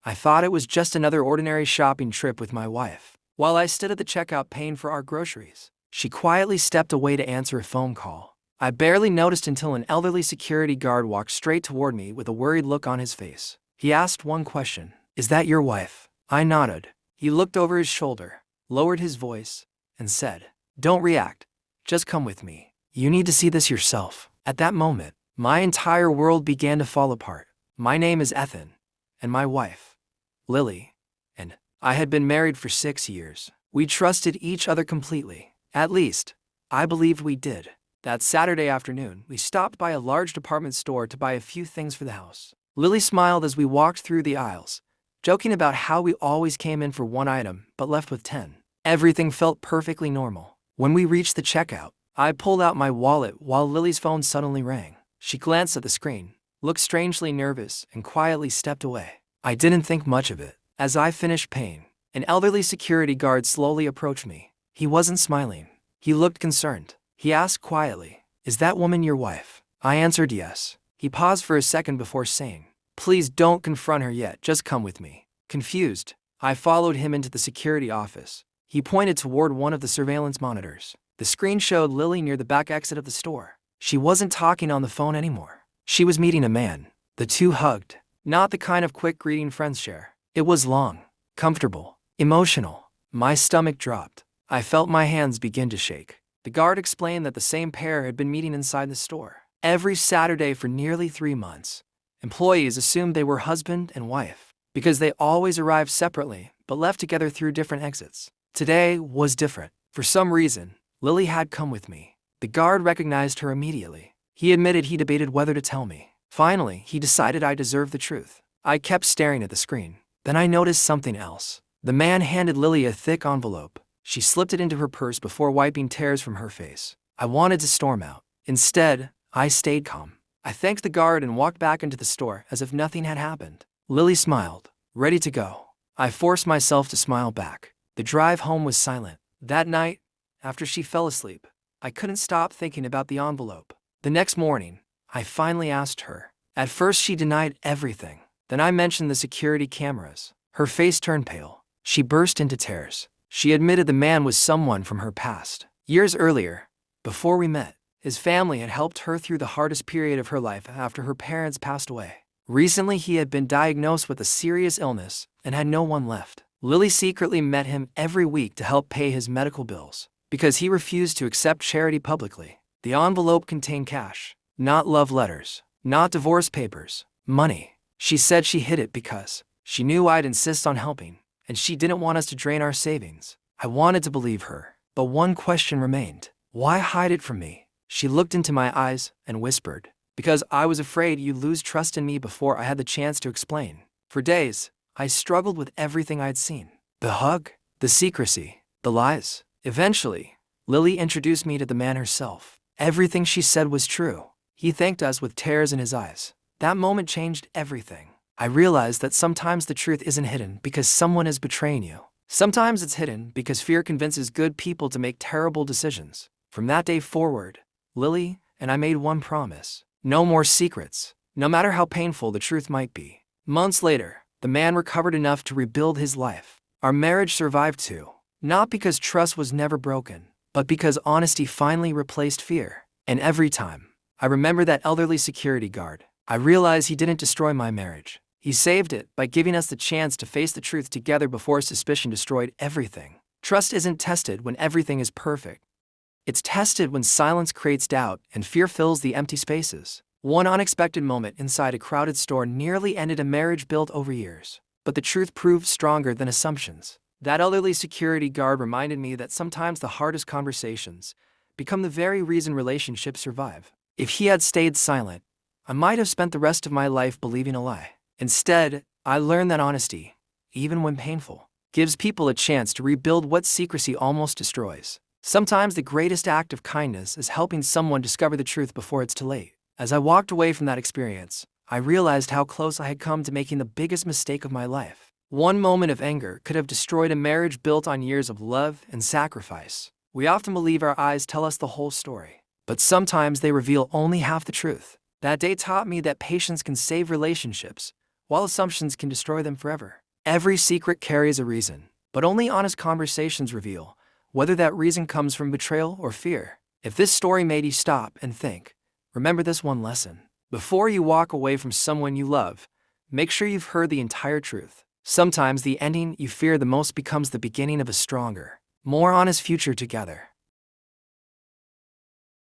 I thought it was just another ordinary shopping trip with my wife. While I stood at the checkout paying for our groceries, she quietly stepped away to answer a phone call. I barely noticed until an elderly security guard walked straight toward me with a worried look on his face. He asked one question, "Is that your wife?" I nodded. He looked over his shoulder, lowered his voice, and said, "Don't react. Just come with me. You need to see this yourself." At that moment, my entire world began to fall apart. My name is Ethin, and my wife, Lilly, and I had been married for 6 years. We trusted each other completely. At least, I believed we did. That Saturday afternoon, we stopped by a large department store to buy a few things for the house. Lilly smiled as we walked through the aisles, joking about how we always came in for one item but left with 10. Everything felt perfectly normal. When we reached the checkout, I pulled out my wallet while Lily's phone suddenly rang. She glanced at the screen, looked strangely nervous, and quietly stepped away. I didn't think much of it. As I finished paying, an elderly security guard slowly approached me. He wasn't smiling. He looked concerned. He asked quietly, "Is that woman your wife?" I answered yes. He paused for a second before saying, "Please don't confront her yet, just come with me." Confused, I followed him into the security office. He pointed toward one of the surveillance monitors. The screen showed Lilly near the back exit of the store. She wasn't talking on the phone anymore. She was meeting a man. The two hugged. Not the kind of quick greeting friends share. It was long, comfortable, emotional. My stomach dropped. I felt my hands begin to shake. The guard explained that the same pair had been meeting inside the store every Saturday for nearly 3 months. Employees assumed they were husband and wife because they always arrived separately but left together through different exits. Today was different. For some reason, Lilly had come with me. The guard recognized her immediately. He admitted he debated whether to tell me. Finally, he decided I deserved the truth. I kept staring at the screen. Then I noticed something else. The man handed Lilly a thick envelope. She slipped it into her purse before wiping tears from her face. I wanted to storm out. Instead, I stayed calm. I thanked the guard and walked back into the store as if nothing had happened. Lilly smiled, ready to go. I forced myself to smile back. The drive home was silent. That night, after she fell asleep, I couldn't stop thinking about the envelope. The next morning, I finally asked her. At first, she denied everything. Then I mentioned the security cameras. Her face turned pale. She burst into tears. She admitted the man was someone from her past. Years earlier, before we met, his family had helped her through the hardest period of her life after her parents passed away. Recently, he had been diagnosed with a serious illness and had no one left. Lilly secretly met him every week to help pay his medical bills because he refused to accept charity publicly. The envelope contained cash, not love letters, not divorce papers, money. She said she hid it because she knew I'd insist on helping, and she didn't want us to drain our savings. I wanted to believe her, but one question remained. Why hide it from me? She looked into my eyes and whispered, "Because I was afraid you'd lose trust in me before I had the chance to explain." For days, I struggled with everything I'd seen. The hug, the secrecy, the lies. Eventually, Lilly introduced me to the man herself. Everything she said was true. He thanked us with tears in his eyes. That moment changed everything. I realized that sometimes the truth isn't hidden because someone is betraying you. Sometimes it's hidden because fear convinces good people to make terrible decisions. From that day forward, Lilly and I made one promise. No more secrets, no matter how painful the truth might be. Months later, the man recovered enough to rebuild his life. Our marriage survived too. Not because trust was never broken, but because honesty finally replaced fear. And every time I remember that elderly security guard, I realize he didn't destroy my marriage. He saved it by giving us the chance to face the truth together before suspicion destroyed everything. Trust isn't tested when everything is perfect. It's tested when silence creates doubt and fear fills the empty spaces. One unexpected moment inside a crowded store nearly ended a marriage built over years. But the truth proved stronger than assumptions. That elderly security guard reminded me that sometimes the hardest conversations become the very reason relationships survive. If he had stayed silent, I might have spent the rest of my life believing a lie. Instead, I learned that honesty, even when painful, gives people a chance to rebuild what secrecy almost destroys. Sometimes the greatest act of kindness is helping someone discover the truth before it's too late. As I walked away from that experience, I realized how close I had come to making the biggest mistake of my life. One moment of anger could have destroyed a marriage built on years of love and sacrifice. We often believe our eyes tell us the whole story, but sometimes they reveal only half the truth. That day taught me that patience can save relationships, while assumptions can destroy them forever. Every secret carries a reason, but only honest conversations reveal whether that reason comes from betrayal or fear. If this story made you stop and think, remember this one lesson. Before you walk away from someone you love, make sure you've heard the entire truth. Sometimes the ending you fear the most becomes the beginning of a stronger, more honest future together.